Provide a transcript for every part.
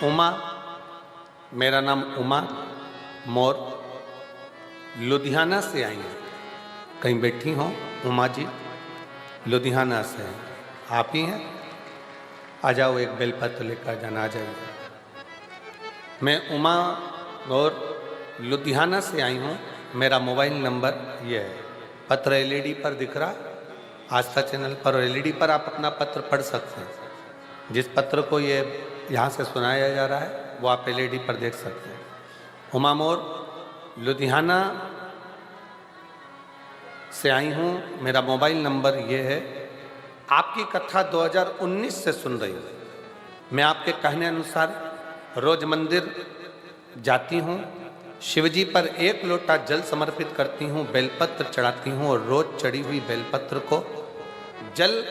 उमा, मेरा नाम उमा मोर, लुधियाना से आई हैं। कहीं बैठी हों उमा जी? लुधियाना से हैं। आप ही हैं? आ जाओ, एक बेलपत्र लेकर जाना, आ जाइए। मैं उमा और लुधियाना से आई हूँ। मेरा मोबाइल नंबर ये है। पत्र एलईडी पर दिख रहा, आस्था चैनल पर और एलईडी पर आप अपना पत्र पढ़ सकते हैं। जिस पत्र को ये यहाँ से सुनाया जा रहा है वो आप एलईडी पर देख सकते हैं। उमा मोर, लुधियाना से आई हूँ। मेरा मोबाइल नंबर ये है। आपकी कथा 2019 से सुन रही हूँ। मैं आपके कहने अनुसार रोज मंदिर जाती हूँ, शिवजी पर 1 लोटा जल समर्पित करती हूँ, बेलपत्र चढ़ाती हूँ और रोज चढ़ी हुई बेलपत्र को जल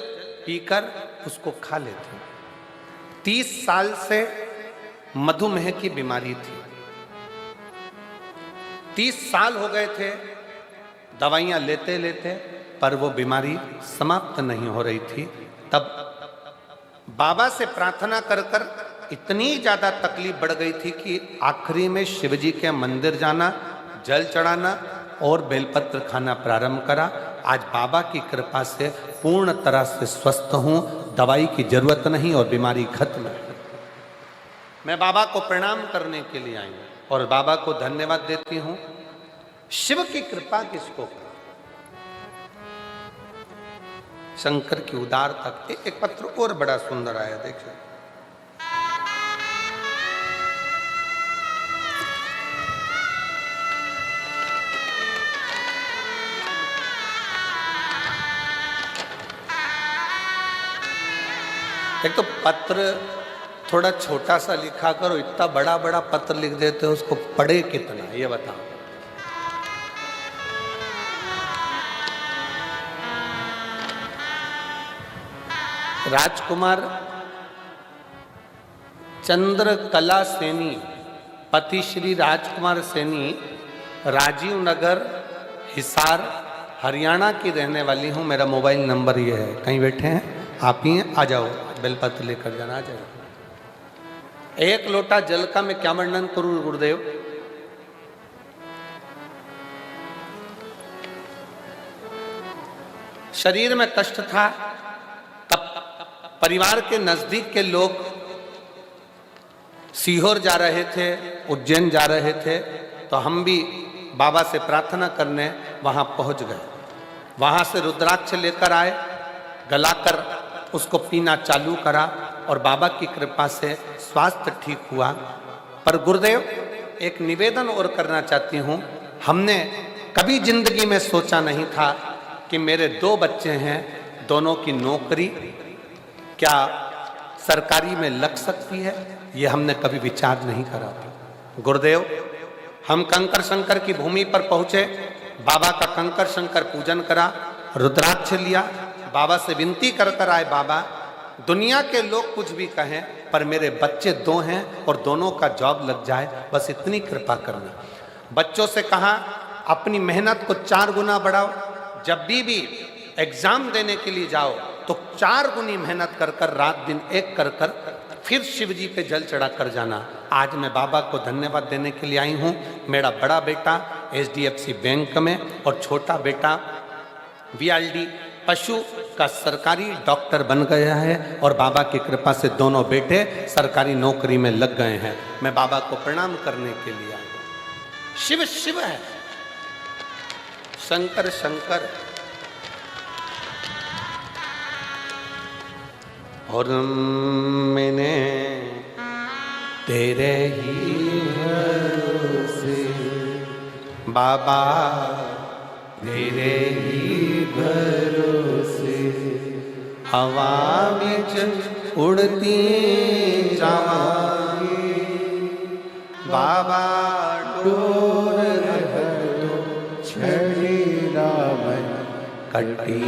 पीकर उसको खा लेती हूँ। 30 साल से मधुमेह की बीमारी थी। 30 साल हो गए थे दवाइयाँ लेते लेते, पर वो बीमारी समाप्त नहीं हो रही थी। तब बाबा से प्रार्थना कर कर इतनी ज़्यादा तकलीफ बढ़ गई थी कि आखिरी में शिवजी के मंदिर जाना, जल चढ़ाना और बेलपत्र खाना प्रारंभ करा। आज बाबा की कृपा से पूर्ण तरह से स्वस्थ हूँ, दवाई की जरूरत नहीं और बीमारी खत्म है। मैं बाबा को प्रणाम करने के लिए आई हूँ और बाबा को धन्यवाद देती हूँ। शिव की कृपा किसको करे? शंकर की उदार तक। एक पत्र और बड़ा सुंदर आया, देखिए। एक तो पत्र थोड़ा छोटा सा लिखा करो, इतना बड़ा बड़ा पत्र लिख देते हो, उसको पढ़े कितना, ये बताओ। राजकुमार चंद्रकला सैनी, पति श्री राजकुमार सैनी, राजीव नगर, हिसार, हरियाणा की रहने वाली हूँ। मेरा मोबाइल नंबर ये है। कहीं बैठे हैं आप ही हैं? आ जाओ, बेलपत्र लेकर जाना, आ जाओ। 1 लोटा जल का मैं क्या वर्णन करूं गुरुदेव? शरीर में कष्ट था, तब परिवार के नजदीक के लोग सीहोर जा रहे थे, उज्जैन जा रहे थे, तो हम भी बाबा से प्रार्थना करने वहां पहुंच गए। वहां से रुद्राक्ष लेकर आए, गलाकर उसको पीना चालू करा और बाबा की कृपा से स्वास्थ्य ठीक हुआ। पर गुरुदेव, एक निवेदन और करना चाहती हूँ। हमने कभी जिंदगी में सोचा नहीं था कि मेरे 2 बच्चे हैं, दोनों की नौकरी क्या सरकारी में लग सकती है, ये हमने कभी विचार नहीं करा था। गुरुदेव, हम कंकर शंकर की भूमि पर पहुंचे, बाबा का कंकर शंकर पूजन करा, रुद्राक्ष लिया, बाबा से विनती कर कर आए, बाबा दुनिया के लोग कुछ भी कहें पर मेरे बच्चे 2 हैं और दोनों का जॉब लग जाए, बस इतनी कृपा करना। बच्चों से कहा अपनी मेहनत को 4 गुना बढ़ाओ, जब भी एग्जाम देने के लिए जाओ तो 4 गुनी मेहनत कर कर, रात दिन एक कर कर फिर शिव जी पे जल चढ़ा कर जाना। आज मैं बाबा को धन्यवाद देने के लिए आई हूँ। मेरा बड़ा बेटा HDFC बैंक में और छोटा बेटा VLD पशु का सरकारी डॉक्टर बन गया है और बाबा की कृपा से दोनों बेटे सरकारी नौकरी में लग गए हैं। मैं बाबा को प्रणाम करने के लिए आई हूँ। शिव शिव है, शंकर शंकर। और मैंने तेरे ही भरोसे बाबा, तेरे ही भरोसे हवा में उड़ती जावांगी, बाबा डोर छड़ी रावण कटी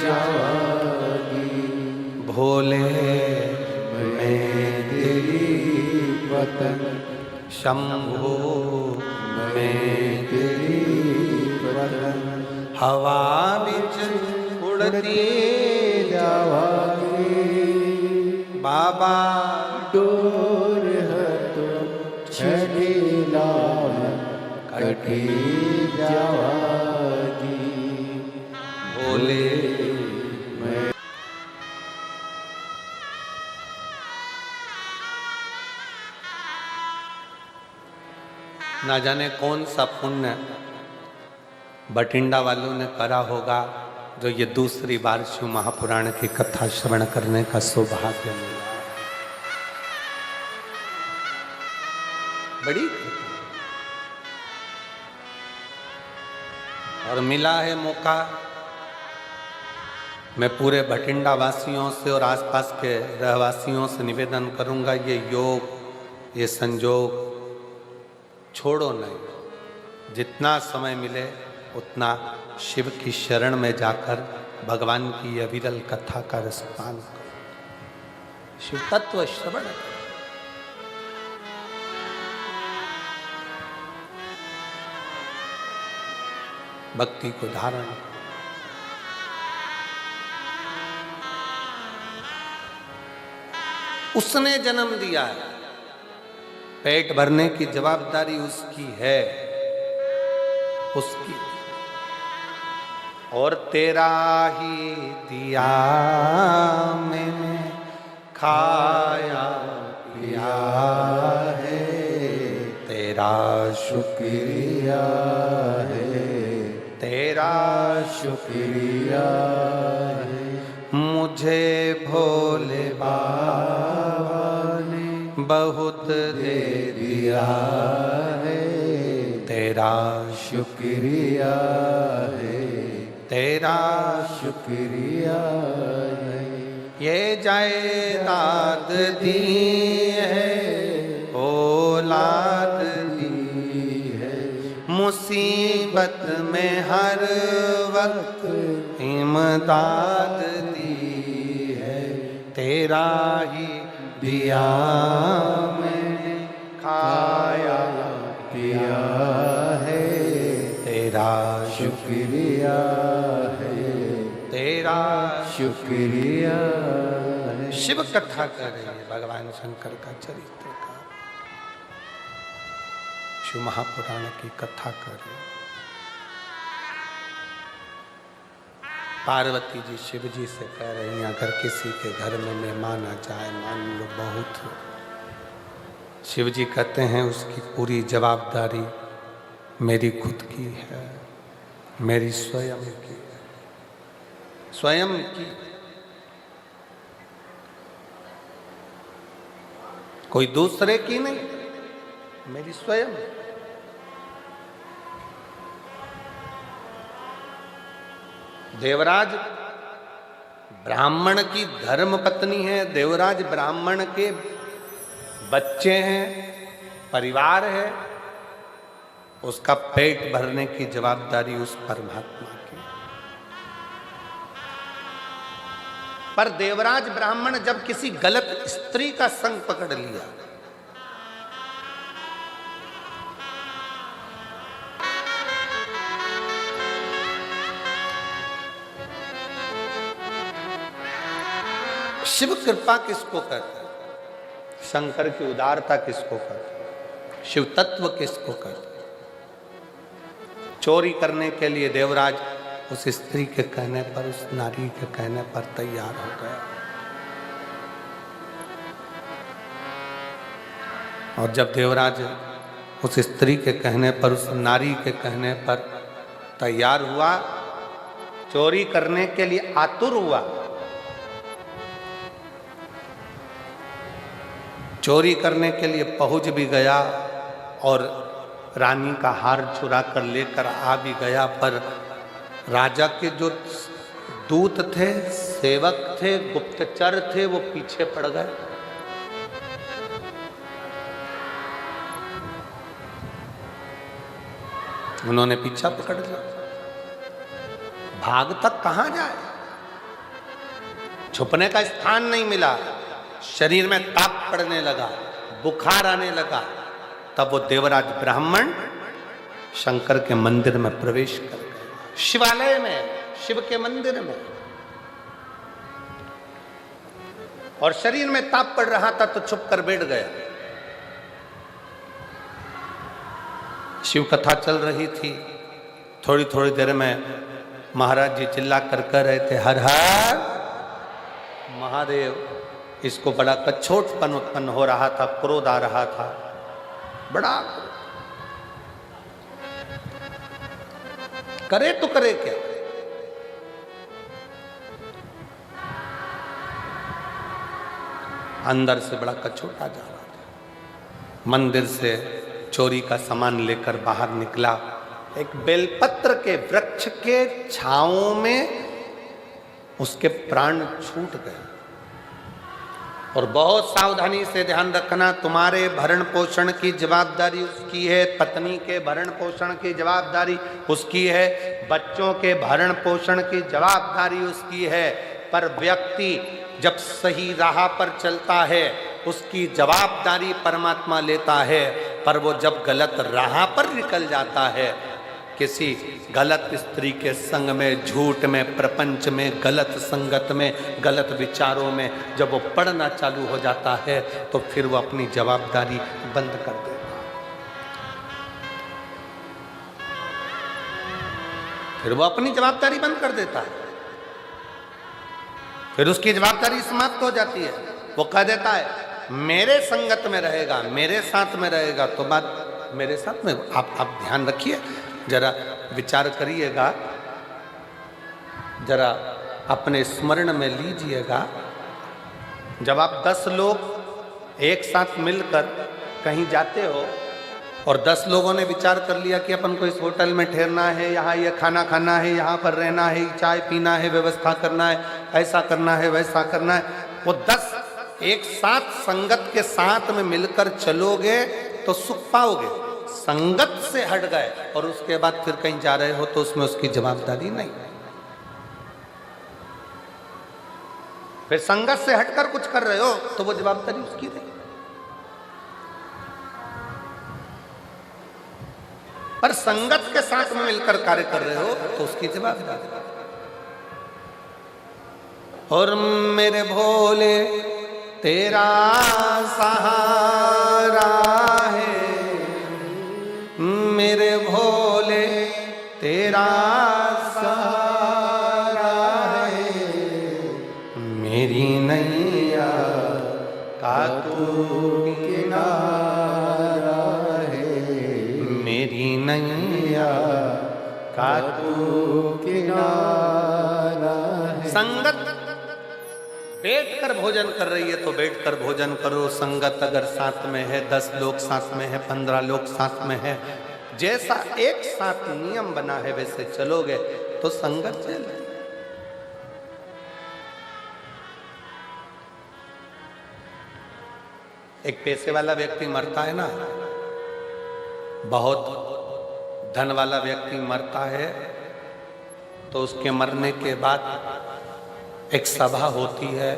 जावांगी, भोले मैं तेरी वतन, शंभो मैं तेरी वतन, हवा में उड़ती जावांगी, बाबा डोर कटी जावागी बोले मैं। ना जाने कौन सा पुण्य बठिंडा वालों ने करा होगा जो ये दूसरी बार शिव महापुराण की कथा श्रवण करने का सौभाग्य मिला। बड़ी और मिला है मौका। मैं पूरे बठिंडा वासियों से और आसपास के रहवासियों से निवेदन करूंगा, ये योग, ये संजोग छोड़ो नहीं। जितना समय मिले उतना शिव की शरण में जाकर भगवान की अविरल कथा का रसपान करो, शिव तत्व श्रवण करो। भक्ति को धारण करो। उसने जन्म दिया है, पेट भरने की जवाबदारी उसकी है, उसकी। और तेरा ही दिया मैंने खाया पिया है, तेरा शुक्रिया है, तेरा शुक्रिया है। मुझे भोले बाबा ने बहुत दे दिया है, तेरा शुक्रिया है, तेरा शुक्रिया है। ये जायदाद दी है, औलाद दी है, मुसीबत में हर वक्त इमदाद दी है, तेरा ही दिया मैंने खाया पिया है, तेरा शुक्रिया है, तेरा शुक्रिया है। शिव कथा कर रही है, भगवान शंकर का चरित्र का, शिव महापुराण की कथा कर रही है। पार्वती जी शिव जी से कह रही हैं, अगर किसी के घर में मेहमान आ जाए, मान लो बहुत हो, शिव जी कहते हैं उसकी पूरी जवाबदारी मेरी खुद की है, मेरी स्वयं की है, स्वयं की। कोई दूसरे की नहीं, मेरी स्वयं। देवराज ब्राह्मण की धर्म पत्नी है, देवराज ब्राह्मण के बच्चे हैं, परिवार है, उसका पेट भरने की जवाबदारी उस परमात्मा की। पर देवराज ब्राह्मण जब किसी गलत स्त्री का संग पकड़ लिया, शिव कृपा किसको कहते हैं, शंकर की उदारता किसको कहते हैं, शिव तत्व किसको कहते हैं। चोरी करने के लिए देवराज उस स्त्री के कहने पर, उस नारी के कहने पर तैयार हो गया। और जब देवराज उस स्त्री के कहने पर, उस नारी के कहने पर तैयार हुआ, चोरी करने के लिए आतुर हुआ, चोरी करने के लिए पहुंच भी गया और रानी का हार चुरा कर लेकर आ भी गया, पर राजा के जो दूत थे, सेवक थे, गुप्तचर थे, वो पीछे पड़ गए। उन्होंने पीछा पकड़ लिया। भाग तक कहां जाए, छुपने का स्थान नहीं मिला, शरीर में ताप पड़ने लगा, बुखार आने लगा। तब वो देवराज ब्राह्मण शंकर के मंदिर में प्रवेश कर गए, शिवालय में, शिव के मंदिर में। और शरीर में ताप पड़ रहा था तो छुप कर बैठ गया। शिव कथा चल रही थी। थोड़ी थोड़ी देर में महाराज जी चिल्ला कर कह रहे थे, हर हर महादेव। इसको बड़ा कछोटपन उत्पन्न हो रहा था, क्रोध आ रहा था, बड़ा करे तो करे क्या। अंदर से बड़ा कछोटा जा रहा था। मंदिर से चोरी का सामान लेकर बाहर निकला। एक बेलपत्र के वृक्ष के छांव में उसके प्राण छूट गए। और बहुत सावधानी से ध्यान रखना, तुम्हारे भरण पोषण की जवाबदारी उसकी है, पत्नी के भरण पोषण की जवाबदारी उसकी है, बच्चों के भरण पोषण की जवाबदारी उसकी है। पर व्यक्ति जब सही राह पर चलता है उसकी जवाबदारी परमात्मा लेता है। पर वो जब गलत राह पर निकल जाता है, किसी गलत स्त्री के संग में, झूठ में, प्रपंच में, गलत संगत में, गलत विचारों में जब वो पड़ना चालू हो जाता है तो फिर वो अपनी जवाबदारी बंद कर देता है। फिर वो अपनी जवाबदारी बंद कर देता है, फिर उसकी जवाबदारी समाप्त हो जाती है। वो कह देता है मेरे संगत में रहेगा, मेरे साथ में रहेगा, तो बात मेरे साथ में। आप ध्यान रखिए, जरा विचार करिएगा, जरा अपने स्मरण में लीजिएगा। जब आप 10 लोग एक साथ मिलकर कहीं जाते हो और 10 लोगों ने विचार कर लिया कि अपन को इस होटल में ठहरना है, यहाँ ये खाना खाना है, यहाँ पर रहना है, चाय पीना है, व्यवस्था करना है, ऐसा करना है, वैसा करना है, वो 10 एक साथ संगत के साथ में मिलकर चलोगे तो सुख पाओगे। संगत से हट गए और उसके बाद फिर कहीं जा रहे हो तो उसमें उसकी जवाबदारी नहीं। फिर संगत से हटकर कुछ कर रहे हो तो वो जवाबदारी उसकी नहीं। पर संगत के साथ में मिलकर कार्य कर रहे हो तो उसकी जवाबदारी। और मेरे भोले तेरा सहारा है, मेरे भोले तेरा सहारा है, मेरी नैया का तू किनारा है, मेरी नैया का तू किनारा है। संगत बैठकर भोजन कर रही है तो बैठकर भोजन करो। संगत अगर साथ में है, 10 लोग साथ में है, 15 लोग साथ में है, जैसा एक साथ नियम बना है वैसे चलोगे तो संगत चल। एक पैसे वाला व्यक्ति मरता है ना, बहुत धन वाला व्यक्ति मरता है तो उसके मरने के बाद एक सभा होती है,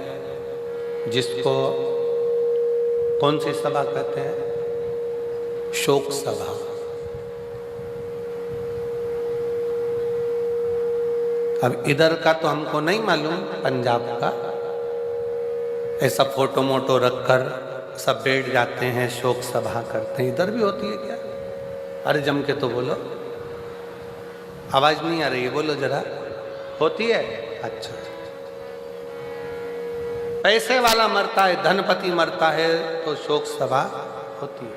जिसको कौन सी सभा कहते हैं? शोक सभा। अब इधर का तो हमको नहीं मालूम, पंजाब का ऐसा फोटो मोटो रखकर सब बैठ जाते हैं, शोक सभा करते हैं। इधर भी होती है क्या? अरे जम के तो बोलो, आवाज नहीं आ रही है, बोलो जरा। होती है? अच्छा। पैसे वाला मरता है, धनपति मरता है तो शोक सभा होती है।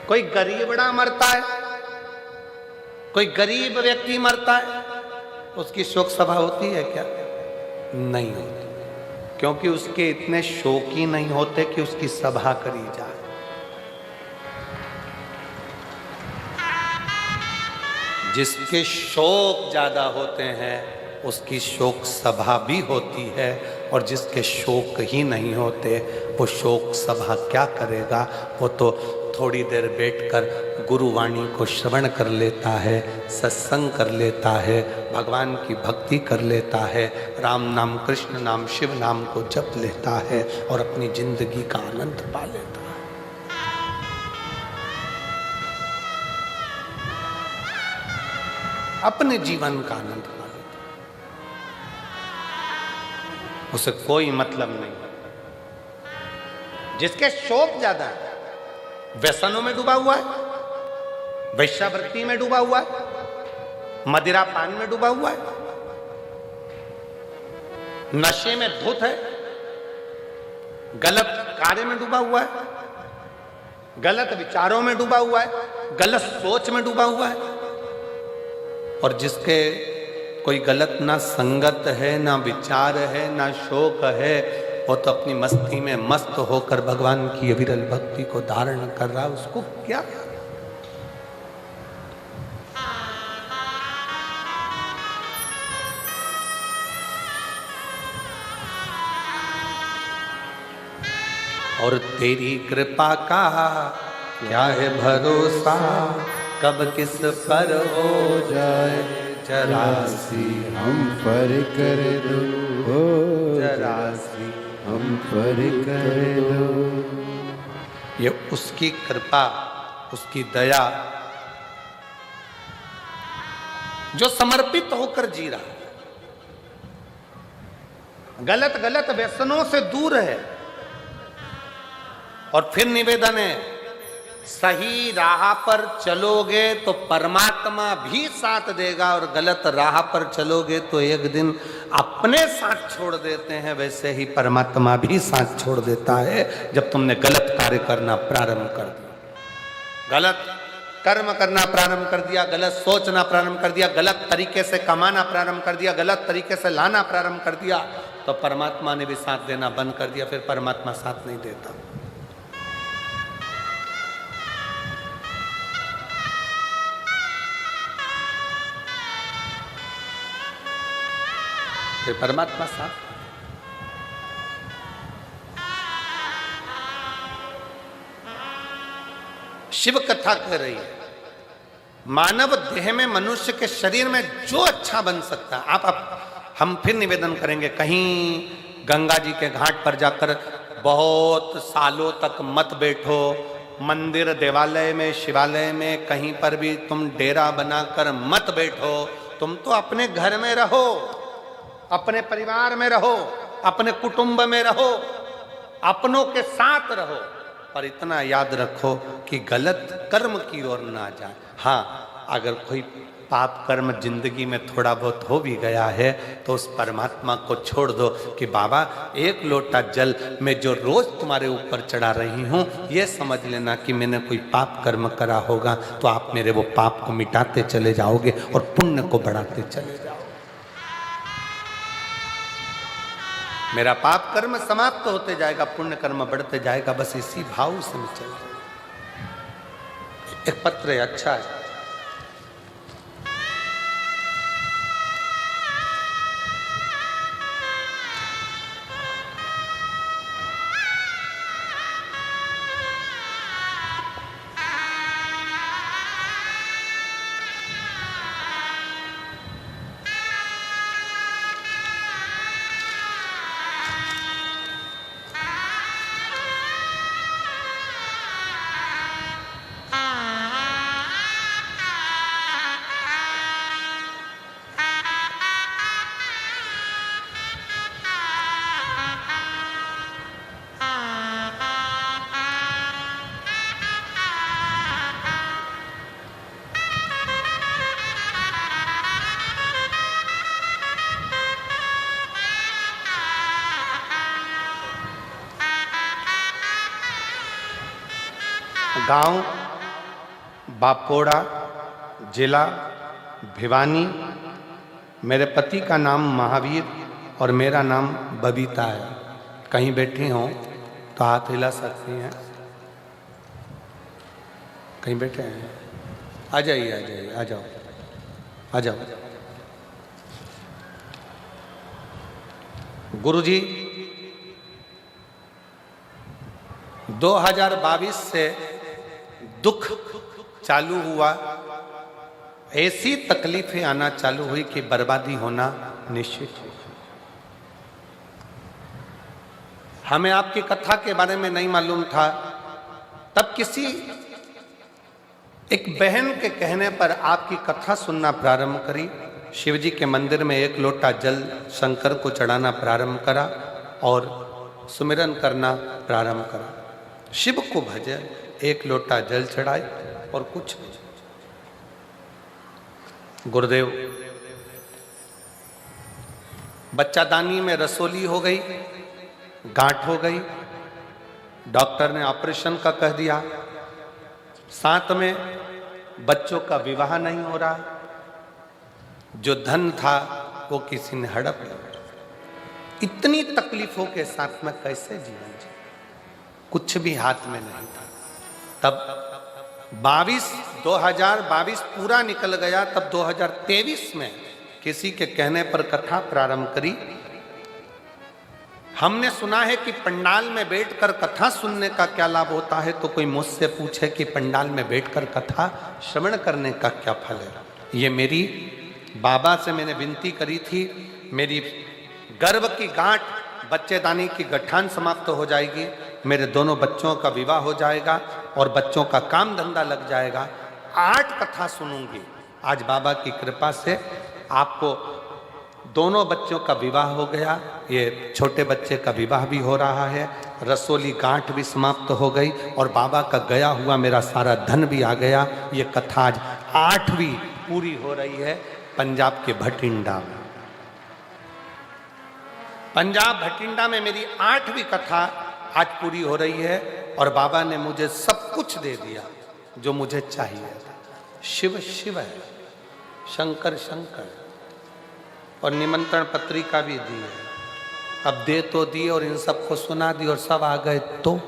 कोई गरीबड़ा मरता है, कोई गरीब व्यक्ति मरता है, उसकी शोक सभा होती है क्या? नहीं होती, क्योंकि उसके इतने शोकी नहीं होते कि उसकी सभा करी जाए। जिसके शोक ज्यादा होते हैं उसकी शोक सभा भी होती है, और जिसके शोक ही नहीं होते वो शोक सभा क्या करेगा? वो तो थोड़ी देर बैठकर गुरुवाणी को श्रवण कर लेता है, सत्संग कर लेता है, भगवान की भक्ति कर लेता है, राम नाम, कृष्ण नाम, शिव नाम को जप लेता है और अपनी जिंदगी का आनंद पा लेता है। अपने जीवन का आनंद पा लेता है, उसे कोई मतलब नहीं। जिसके शोक ज्यादा है, व्यसनों में डूबा हुआ है, वैश्यावृत्ति में डूबा हुआ है, मदिरा पान में डूबा हुआ है, नशे में धुत है, गलत कार्य में डूबा हुआ है, गलत विचारों में डूबा हुआ है, गलत सोच में डूबा हुआ है। और जिसके कोई गलत ना संगत है, ना विचार है, ना शोक है, वो तो अपनी मस्ती में मस्त होकर भगवान की अविरल भक्ति को धारण कर रहा है। उसको क्या? और तेरी कृपा का क्या है भरोसा, कब किस पर हो जाए जरासी हम पर कर दो, हो जरासी हम पर कर दो। ये उसकी कृपा, उसकी दया, जो समर्पित होकर जी रहा है, गलत गलत व्यसनों से दूर है। और फिर निवेदन है, सही राह पर चलोगे तो परमात्मा भी साथ देगा, और गलत राह पर चलोगे तो एक दिन अपने साथ छोड़ देते हैं, वैसे ही परमात्मा भी साथ छोड़ देता है जब तुमने गलत कार्य करना प्रारंभ कर दिया, गलत कर्म करना प्रारंभ कर दिया, गलत सोचना प्रारंभ कर दिया, गलत तरीके से कमाना प्रारंभ कर दिया, गलत तरीके से लाना प्रारंभ कर दिया, तो परमात्मा ने भी साथ देना बंद कर दिया। फिर परमात्मा साथ नहीं देता। फिर परमात्मा साथ। शिव कथा कह रही है, मानव देह में, मनुष्य के शरीर में जो अच्छा बन सकता है, आप हम फिर निवेदन करेंगे, कहीं गंगा जी के घाट पर जाकर बहुत सालों तक मत बैठो, मंदिर देवालय में, शिवालय में, कहीं पर भी तुम डेरा बनाकर मत बैठो। तुम तो अपने घर में रहो, अपने परिवार में रहो, अपने कुटुंब में रहो, अपनों के साथ रहो, पर इतना याद रखो कि गलत कर्म की ओर ना जाए। हाँ, अगर कोई पाप कर्म जिंदगी में थोड़ा बहुत हो भी गया है तो उस परमात्मा को छोड़ दो कि बाबा एक लोटा जल में जो रोज तुम्हारे ऊपर चढ़ा रही हूँ, ये समझ लेना कि मैंने कोई पाप कर्म करा होगा, तो आप मेरे वो पाप को मिटाते चले जाओगे और पुण्य को बढ़ाते चले जाओगे। मेरा पाप कर्म समाप्त होते जाएगा, पुण्य कर्म बढ़ते जाएगा। बस इसी भाव से मैं चल। एक पत्र है, अच्छा है। गांव बापोड़ा, जिला भिवानी। मेरे पति का नाम महावीर और मेरा नाम बबीता है। कहीं बैठी हों तो हाथ हिला सकती हैं। कहीं बैठे हैं? आ जाइए, आ जाइए, आ जाओ, आ जाओ। गुरुजी 2022 से दुख चालू हुआ, ऐसी तकलीफें आना चालू हुई कि बर्बादी होना निश्चित है। हमें आपकी कथा के बारे में नहीं मालूम था, तब किसी एक बहन के कहने पर आपकी कथा सुनना प्रारंभ करी। शिवजी के मंदिर में एक लोटा जल शंकर को चढ़ाना प्रारंभ करा और सुमिरन करना प्रारंभ करा। शिव को भजे, एक लोटा जल चढ़ाए और कुछ गुरुदेव, बच्चादानी में रसोली हो गई, गांठ हो गई, डॉक्टर ने ऑपरेशन का कह दिया, साथ में बच्चों का विवाह नहीं हो रहा, जो धन था वो किसी ने हड़प लिया। इतनी तकलीफों के साथ में कैसे जीवन जी, कुछ भी हाथ में नहीं था। तब 2022 पूरा निकल गया, तब 2023 में किसी के कहने पर कथा प्रारंभ करी। हमने सुना है कि पंडाल में बैठकर कथा सुनने का क्या लाभ होता है, तो कोई मुझसे पूछे कि पंडाल में बैठकर कथा श्रवण करने का क्या फल है। ये मेरी बाबा से मैंने विनती करी थी, मेरी गर्भ की गांठ, बच्चेदानी की गठान समाप्त हो जाएगी, मेरे दोनों बच्चों का विवाह हो जाएगा और बच्चों का काम धंधा लग जाएगा। 8 कथा सुनूंगी। आज बाबा की कृपा से आपको दोनों बच्चों का विवाह हो गया, ये छोटे बच्चे का विवाह भी हो रहा है, रसोली गांठ भी समाप्त हो गई और बाबा का गया हुआ मेरा सारा धन भी आ गया। ये कथा आज 8वीं पूरी हो रही है पंजाब के भटिंडा में। पंजाब भटिंडा में मेरी 8वीं कथा आज पूरी हो रही है और बाबा ने मुझे सब कुछ दे दिया जो मुझे चाहिए। शिव शिव है, शंकर शंकर, और निमंत्रण पत्रिका भी दी है। अब दे तो दी और इन सबको सुना दी और सब आ गए तो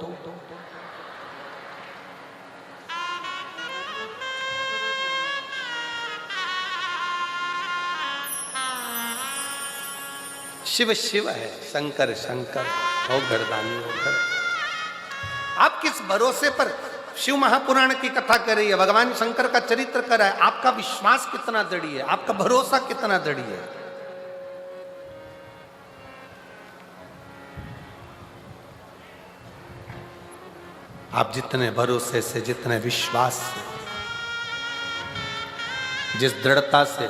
शिव शिव है, शंकर शंकर, हो गर्दानी हो घर। आप किस भरोसे पर शिव महापुराण की कथा कर रही है, भगवान शंकर का चरित्र कर रहा है, आपका विश्वास कितना दृढ़ है, आपका भरोसा कितना दृढ़ है। आप जितने भरोसे से, जितने विश्वास से, जिस दृढ़ता से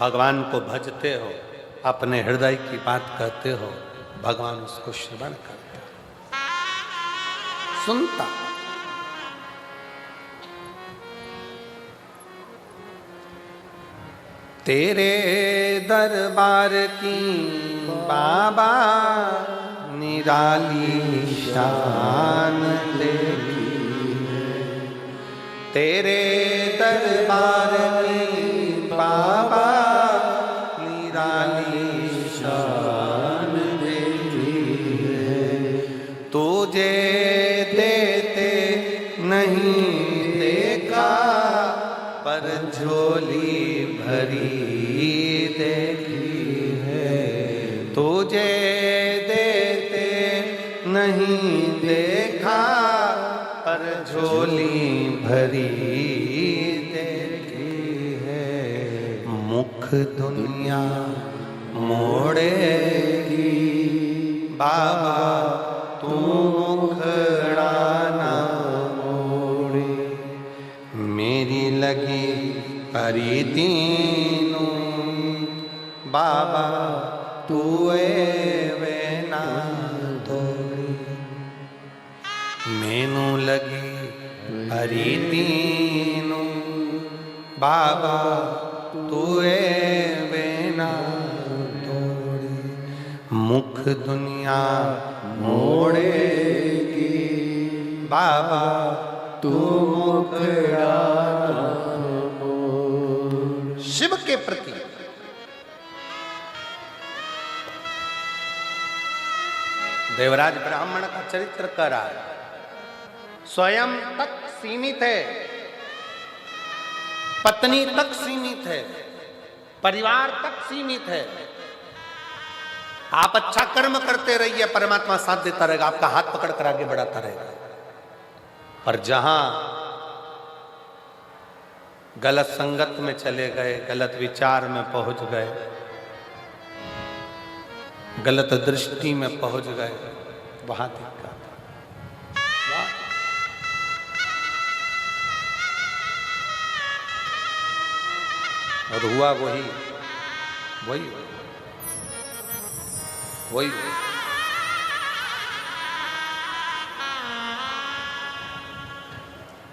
भगवान को भजते हो, अपने हृदय की बात कहते हो, भगवान उसको श्रवण करता, सुनता। तेरे दरबार की बाबा निराली शान तेरी है, तेरे दरबार की बाबा निराली शान तेरी है। तुझे देते नहीं देखा पर झोली भरी देखी है, तुझे देते नहीं देखा पर झोली भरी देखी है। मुख दुनिया मोड़ेगी बाबा तू मुखड़ा ना मोड़े, मेरी लगी हरी दीनू बाबा तू वे ना दौड़ी, मैनू लगी हरी दीनू बाबा तू वे ना दौड़ी। मुख दुनिया मोड़ेगी बाबा तू मुखड़ा ना मोड़। शिव के प्रति देवराज ब्राह्मण का चरित्र कर रहा है, स्वयं तक सीमित है, पत्नी तक सीमित है, परिवार तक सीमित है। आप अच्छा कर्म करते रहिए, परमात्मा साथ देता रहेगा, आपका हाथ पकड़ कर आगे बढ़ाता रहेगा। पर जहां गलत संगत में चले गए, गलत विचार में पहुंच गए, गलत दृष्टि में पहुंच गए, वहां दिक्कत। और हुआ वही वही वही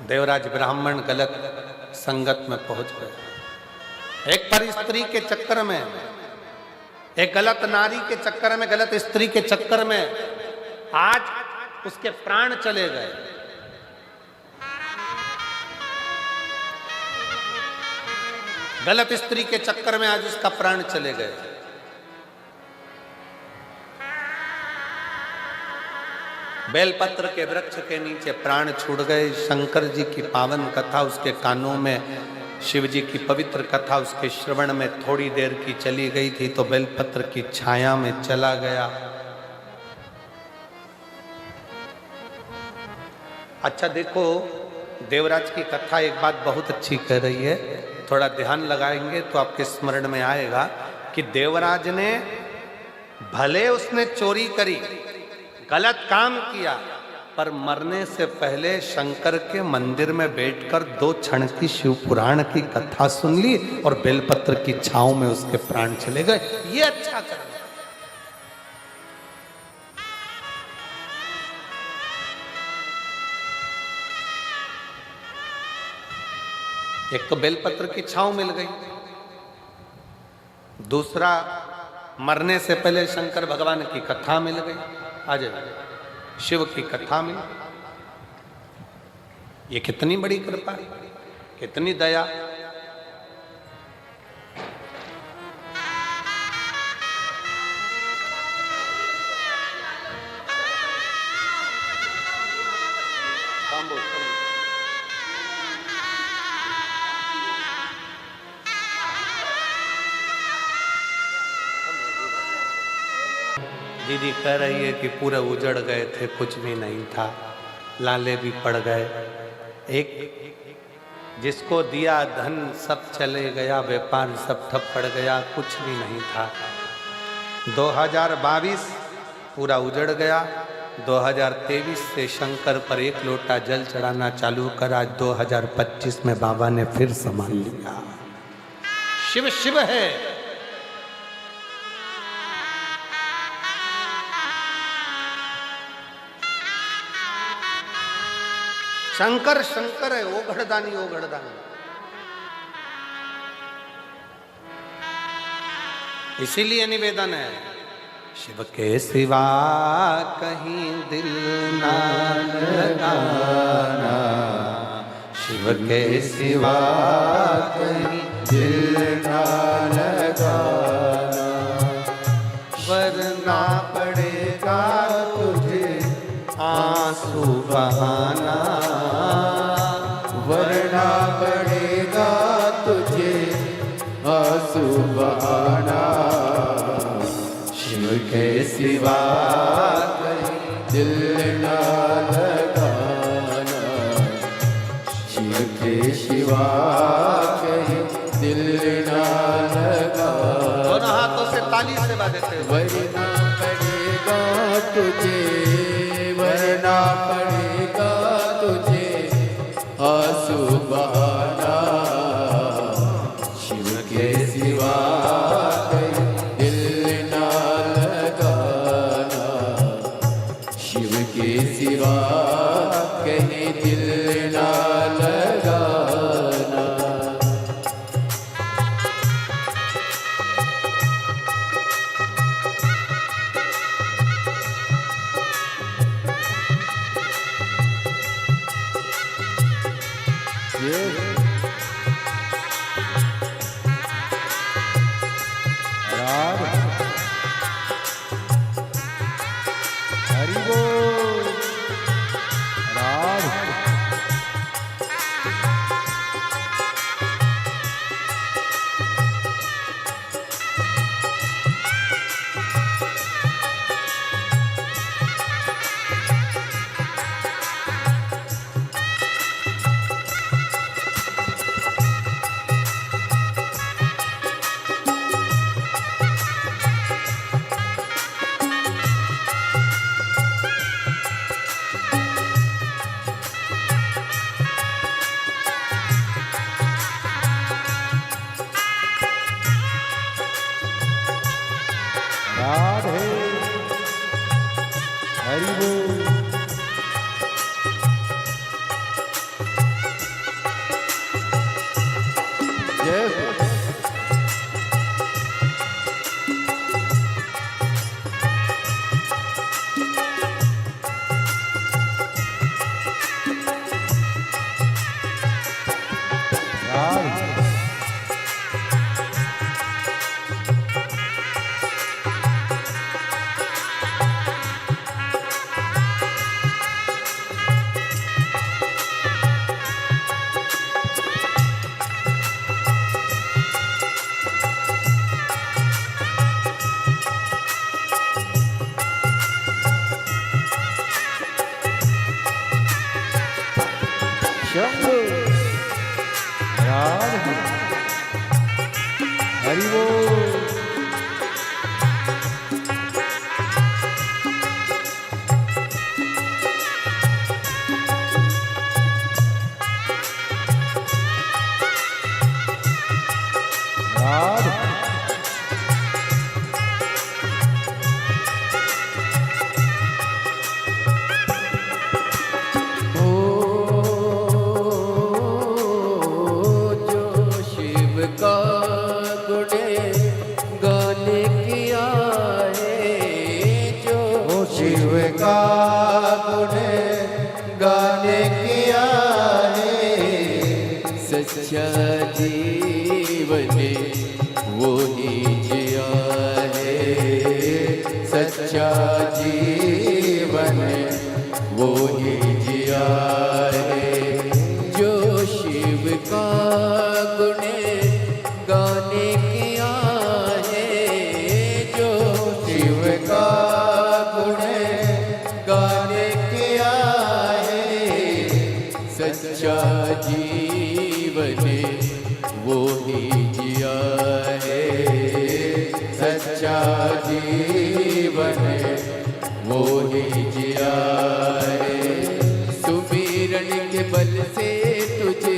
देवराज ब्राह्मण गलत संगत में पहुंच गए। एक पर स्त्री के चक्कर में, एक गलत नारी के चक्कर में, गलत स्त्री के चक्कर में आज उसके प्राण चले गए। गलत स्त्री के चक्कर में आज उसका प्राण चले गए। बेलपत्र के वृक्ष के नीचे प्राण छूट गए। शंकर जी की पावन कथा उसके कानों में, शिव जी की पवित्र कथा उसके श्रवण में थोड़ी देर की चली गई थी तो बेलपत्र की छाया में चला गया। अच्छा देखो, देवराज की कथा एक बात बहुत अच्छी कह रही है, थोड़ा ध्यान लगाएंगे तो आपके स्मरण में आएगा कि देवराज ने, भले उसने चोरी करी, गलत काम किया, पर मरने से पहले शंकर के मंदिर में बैठकर 2 क्षण की शिव पुराण की कथा सुन ली और बेलपत्र की छांव में उसके प्राण चले गए। ये अच्छा कर। एक तो बेलपत्र की छांव मिल गई, दूसरा मरने से पहले शंकर भगवान की कथा मिल गई, आज शिव की कथा मिल। ये कितनी बड़ी कृपा, कितनी दया। दीदी कह रही है कि पूरे उजड़ गए थे, कुछ भी नहीं था, लाले भी पड़ गए। एक जिसको दिया धन सब चले गया, व्यापार सब ठप पड़ गया, कुछ भी नहीं था। 2022 पूरा उजड़ गया। 2023 से शंकर पर 1 लोटा जल चढ़ाना चालू कर आज 2025 में बाबा ने फिर संभाल लिया। शिव शिव है। शंकर शंकर है, ओघड़दानी ओघड़दानी। इसीलिए निवेदन है, शिव के सिवा कहीं दिल ना लगाना, शिव के सिवा कहीं दिल ना लगाना, वरना पड़ेगा तुझे आंसू बहाना, वरना पड़ेगा तुझे आंसू बहाना। शिव के सिवा कहीं दिल ना लगाना, शिव के सिवा कहीं दिल ना लगाना। दोनों हाथों से ताली से बजाते हुए। वरना पड़ेगा तुझे, वरना पड़ेगा तुझे आंसू बहाना। शिव के सिवा कहीं दिल ना लगाना, शिव के सिवा कहीं दिल ना लगाना। हरि बोल राम। शंभु राधे हरि बोल राधे जो शिव का गुणे गाने किया है जो शिव का गुणे गाने किया है सच्चा जीवन वो ही जिया है सच्चा जीवन वो ही जिया है जो शिव का गुणे गाने किया है जो शिव का गुणे गाने किया है सच्चा जीवन वो ही जिया है सच्चा जीवन वो ही जिया है सुमिरन के बल से तुझे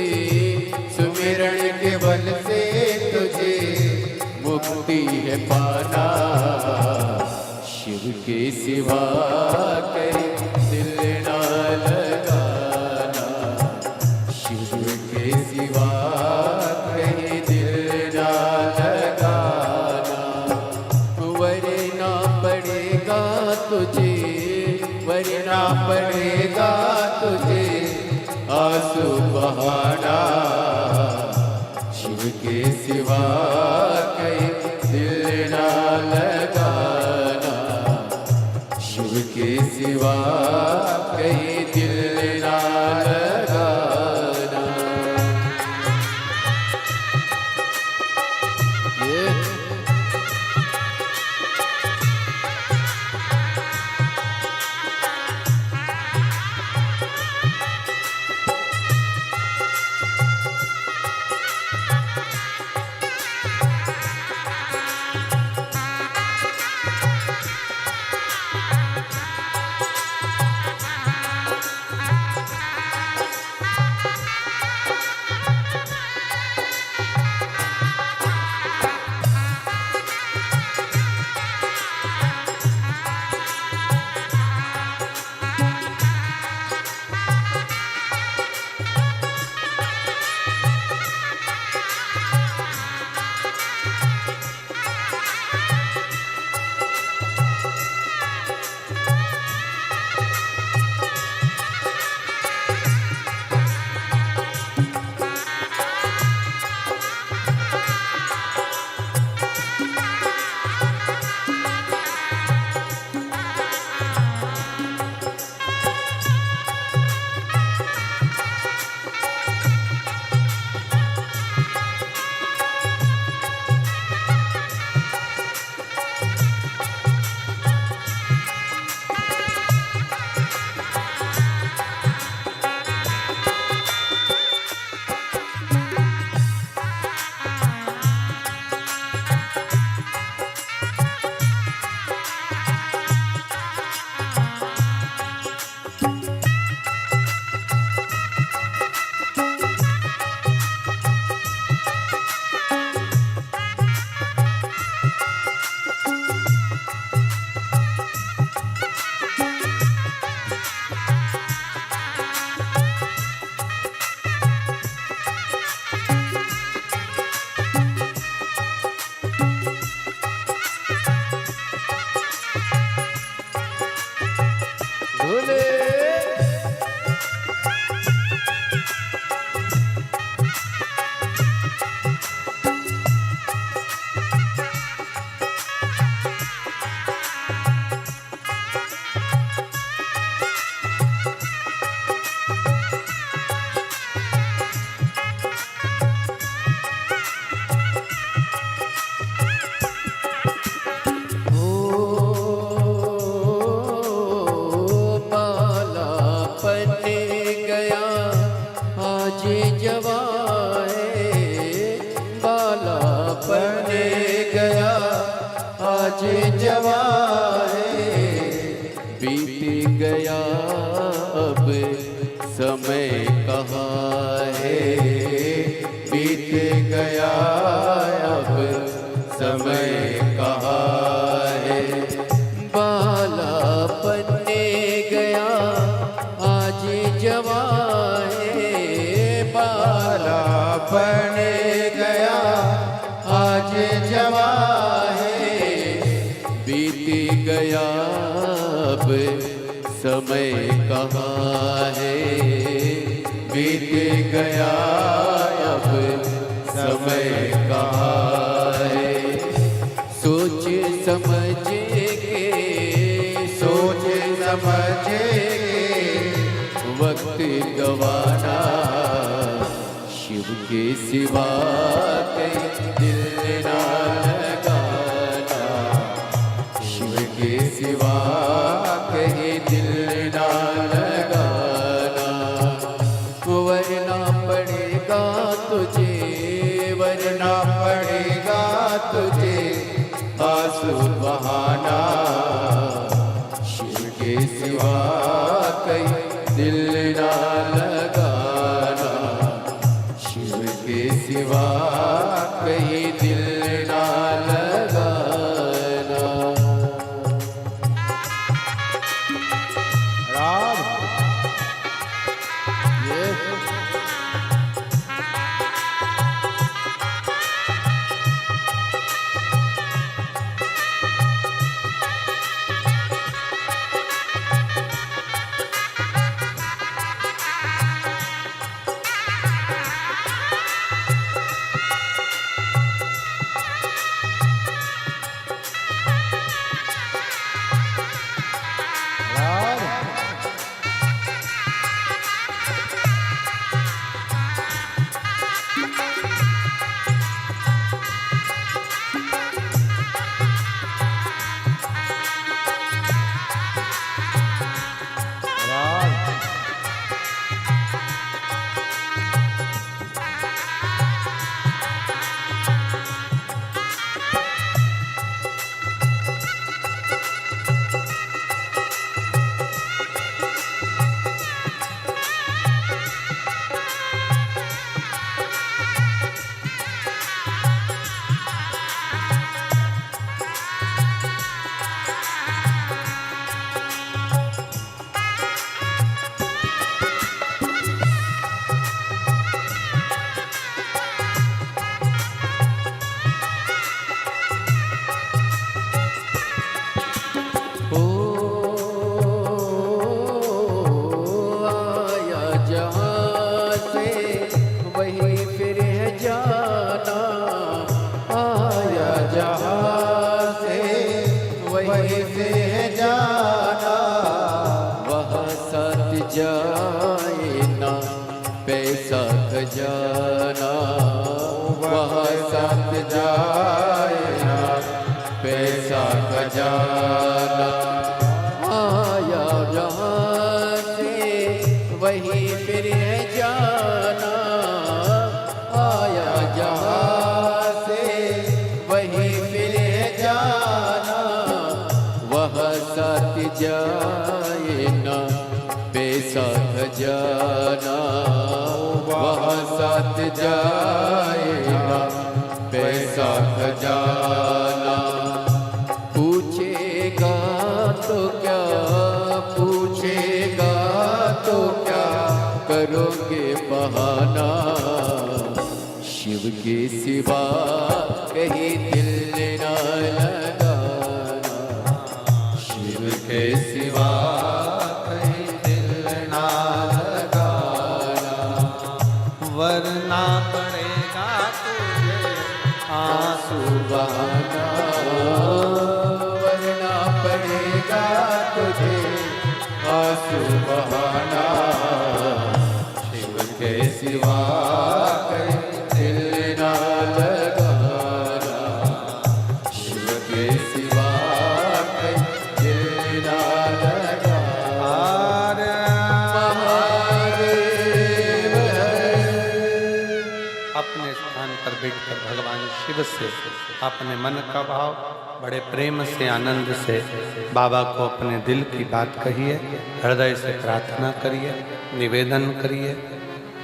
सुमिरन के बल से तुझे मुक्ति है पाना शिव के सिवा कहीं दिल ना लगाना शिव के सिवा कहीं दिल ना लगाना वरना पड़ेगा तुझे वरना पड़ेगा तुझे आंसू बहाना शिव के सिवा कहीं दिल ना लगाना शिव के सिवा कहीं दिल ना लगाना ये जवान बालापन गया आज जवान बीत गया अब समय कहाँ है बीत गया अब समय कहाँ है बालापन गया आज जवान बालापन गया आज जवान बीत गया अब समय कहाँ है बीत गया अब समय कहाँ है सोच समझ के सोच समझ के वक्त गवाना शिव के सिवा कहीं दिल ना लगाना शिव के सिवा कहीं दिल ना लगाना वरना पड़ेगा तुझे वरना पड़ेगा तुझे आंसू बहाना शिव के सिवा कहीं दिल ना लगाना शिव के सिवा कहीं दिल ना लगाना राम जाए ना पैसा खजाना, वहाँ साथ जाए ना पैसा खजाना। आया जहाँ से वहीं फिर है जाना, आया जहाँ से वहीं फिर है जाना। वहाँ साथ जाए ना पैसा खजाना, वहाँ साथ जाए ना पैसा खजाना। पूछेगा तो क्या, पूछेगा तो क्या करोगे बहाना। शिव के सिवा कहीं दिल ना लगाना, शिव के सिवा वरना पड़ेगा तुझे आंसू बहाना, वरना पड़ेगा तुझे आंसू बहाना। शिव के सिवा कहीं दिल ना लगाना, शिव के सिवा कहीं दिल ना लगाना। महादेव है पर बैठकर भगवान शिव से अपने मन का भाव बड़े प्रेम से आनंद से बाबा को अपने दिल की बात कहिए, हृदय से प्रार्थना करिए, निवेदन करिए।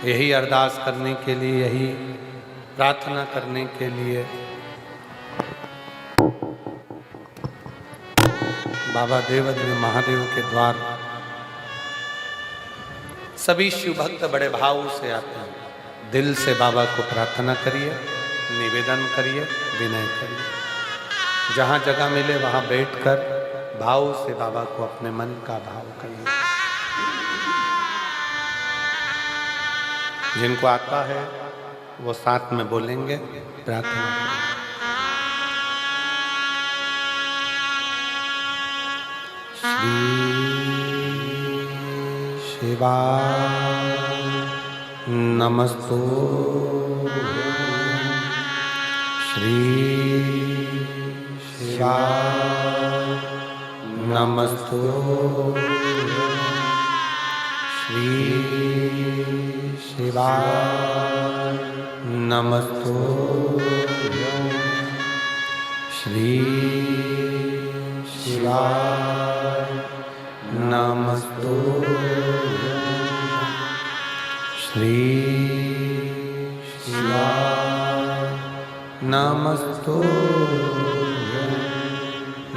यही अरदास करने के लिए, यही प्रार्थना करने के लिए बाबा देवादिदेव महादेव के द्वार सभी शिव भक्त बड़े भाव से आते हैं। दिल से बाबा को प्रार्थना करिए, निवेदन करिए, विनय करिए। जहाँ जगह मिले वहाँ बैठकर भाव से बाबा को अपने मन का भाव करिए। जिनको आता है वो साथ में बोलेंगे, प्रार्थना करेंगे। शिवाय नमस्तु श्री शिवाय नमस्तु श्री शिवाय नमस्तु श्री शिवाय नमस्तु श्री शिवाय नमस्तु।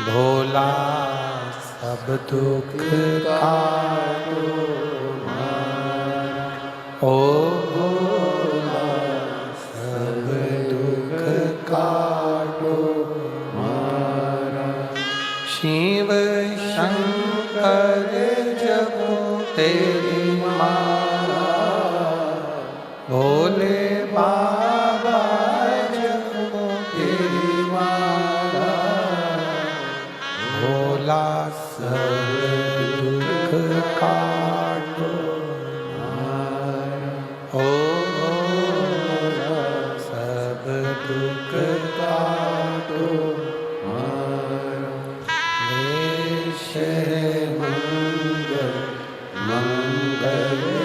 भोला सब दुख काटो ओ भोला सब दुख काटो शिव शंकर जपो तेरी माला भोले बाबा जपो तेरी माला भोला सब दुख काटो ओ भोला सब दुख काटो मंगल मंगलकारी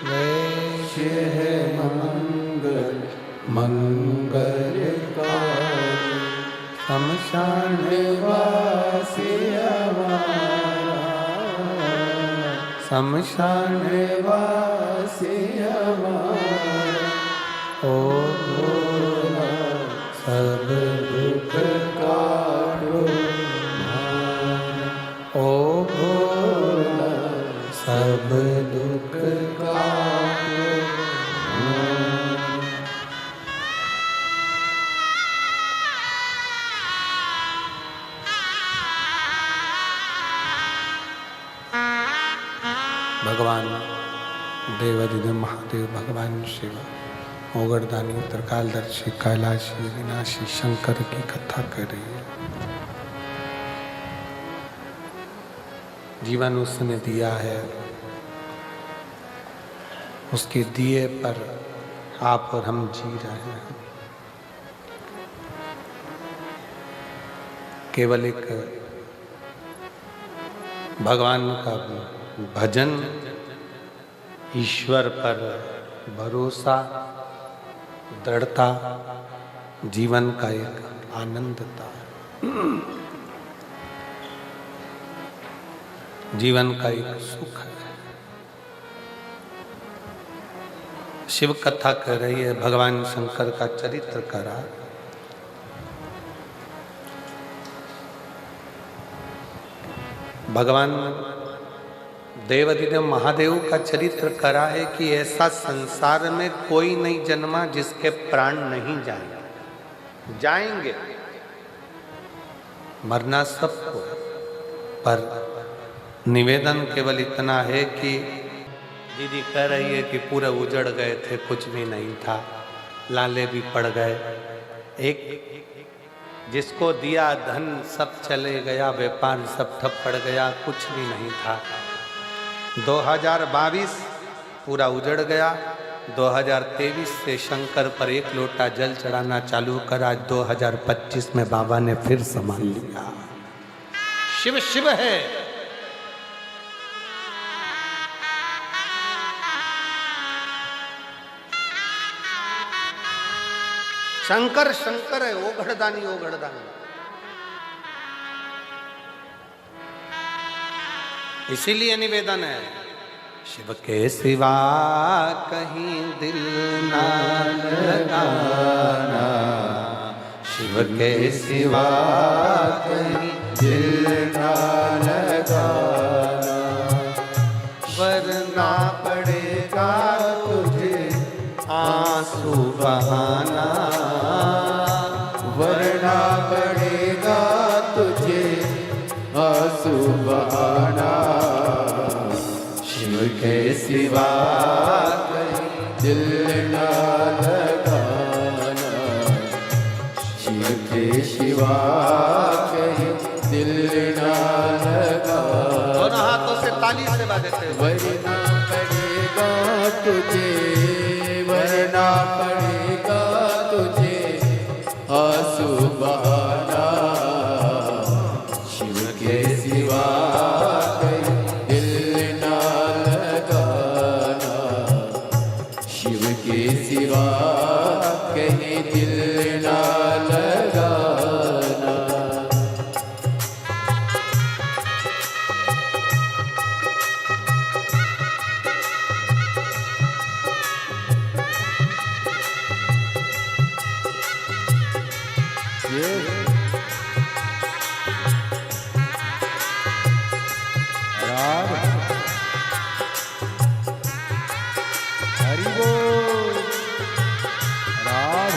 वैश्य है मंगल मंगलकारी शमशान वासी हमारा शमशान वासी हमारा ओ भोला सब दुख काटो ओ भोला सब दुख काटो। भगवान देवादिदेव महादेव, भगवान शिव, ओगरदानी, त्रिकालदर्शी, कैलाशी, विनाशी शंकर की कथा कर रही है। जीवन उसने दिया है, उसके दिए पर आप और हम जी रहे हैं। केवल एक भगवान का भजन, ईश्वर पर भरोसा, दृढ़ता जीवन का एक आनंदता, जीवन का एक सुख है। शिव कथा कर रही है, भगवान शंकर का चरित्र करा। भगवान देवादिदेव महादेव का चरित्र करा है कि ऐसा संसार में कोई नहीं जन्मा जिसके प्राण नहीं जाएंगे। जाएंगे, मरना सबको, पर निवेदन केवल इतना है कि दीदी कह रही है कि पूरे उजड़ गए थे, कुछ भी नहीं था, लाले भी पड़ गए। एक जिसको दिया धन सब चले गया, व्यापार सब ठप पड़ गया, कुछ भी नहीं था। 2022 पूरा उजड़ गया। 2023 से शंकर पर एक लोटा जल चढ़ाना चालू करा। 2025 में बाबा ने फिर संभाल लिया। शिव शिव है। शंकर शंकर है, ओघड़दानी ओघड़दानी। इसीलिए निवेदन है, शिव के सिवा कहीं दिल ना लगाना, शिव के सिवा कहीं दिल ना लगाना, वरना पड़ेगा तुझे आंसू बहाना, वरना पड़ेगा तुझे आंसू बहाना, शिव के सिवा कहीं दिल ना लगाना, शिव के सिवा कहीं दिल ना लगाना, दोनों हाथों से ताली से बजाते हुए। वरना पड़ेगा तुझे, वरना पड़ेगा तुझे आंसू बहाना, शिव के सिवा कहीं दिल ना लगाना, शिव के सिवा कहीं दिल ना लगाना। हरि बोल राम।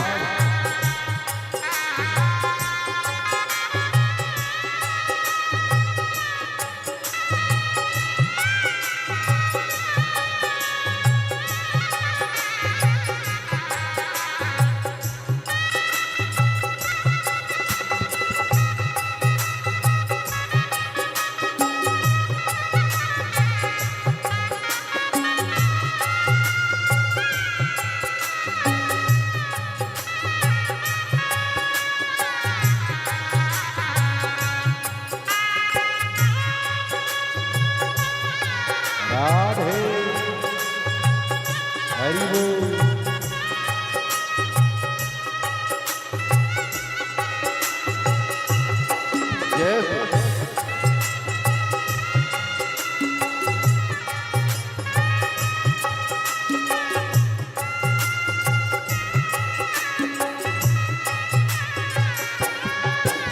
राधे हरि बोल। जय हो।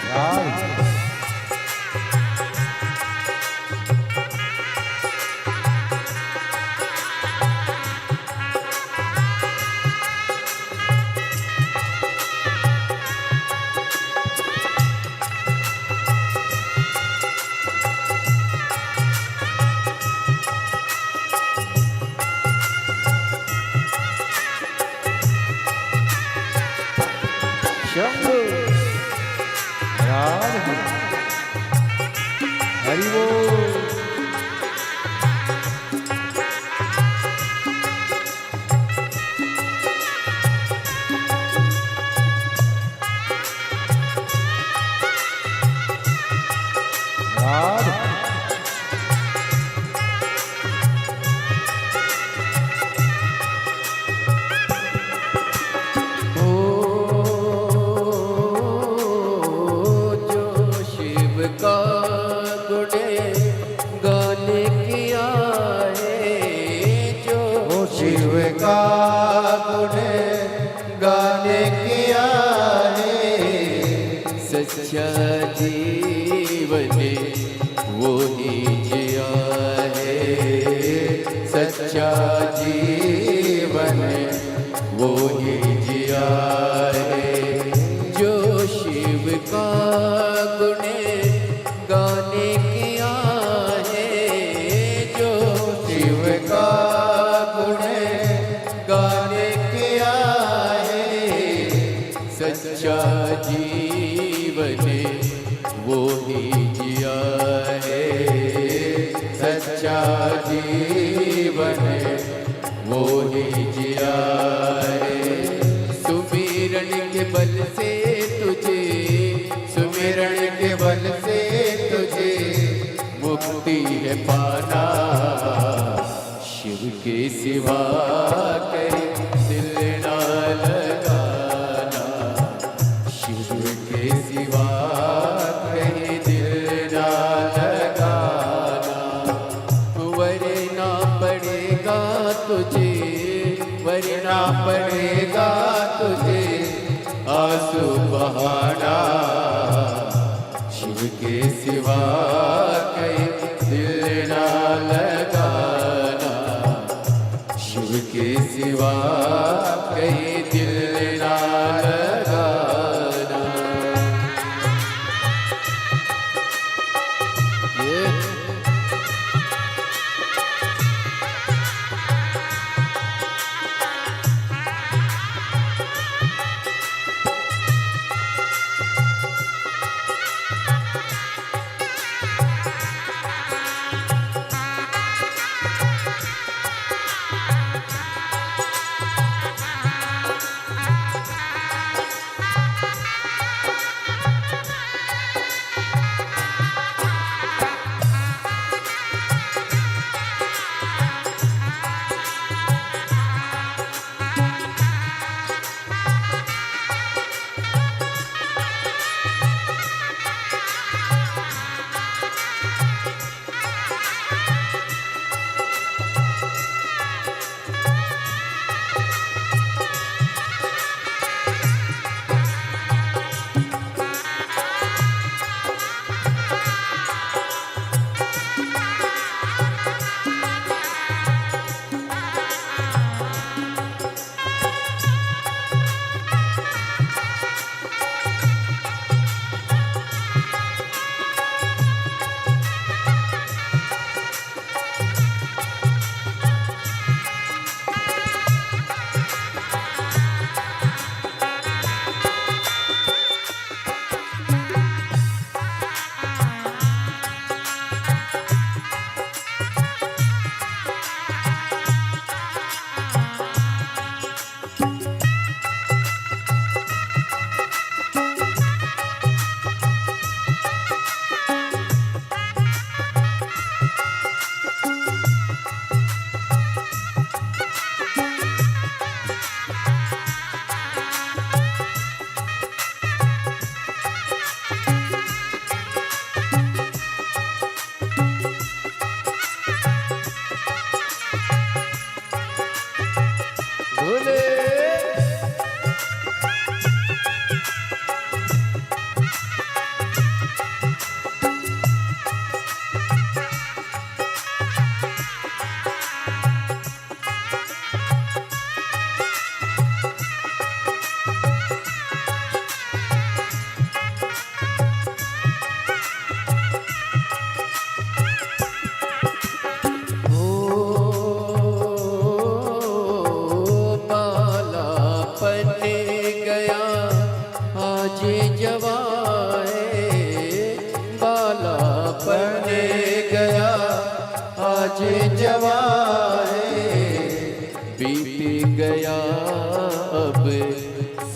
राधे शंभु राधे हरि बोल। राधे शिव का गुणे गाने किया है, सच्चा जीवन वो ही जिया है, सच्चा जीवन वो ही जिया है, जो शिव का गुणे गाने किया है, जो शिव का गाने किया है, सच्चा जीवन वो ही जिया है, सच्चा जीवन वो ही जिया है। सुमिरन के बल से तुझे, सुमिरन के बल से तुझे मुक्ति है पाना, शिव के सिवा कहीं दिल ना लगाना, तुझे, वरना पड़ेगा तुझे आंसू बहाना। शिव के सिवा कहीं दिल ना लगाना, शिव के सिवा कहीं दिल ना लगाना। ये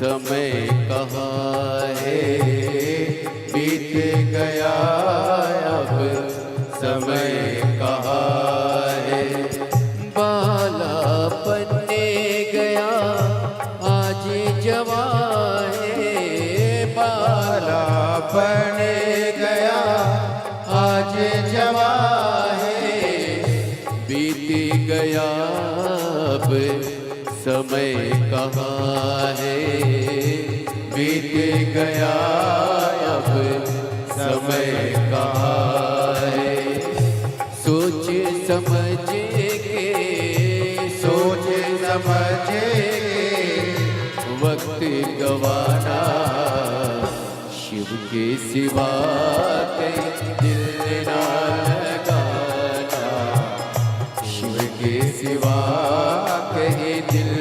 समय कहाँ है, बीत गया अब समय कहाँ है। बालापन ने गया आज जवान है, बालापन ने गया आज जवान है। बीत गया अब समय कहाँ है, बीत गया अब समय कहाँ है। सोच समझ के, सोच समझ के वक्त गवाना, शिव के सिवा कहीं दिल ना लगाना, शिव के सिवा कहीं दिल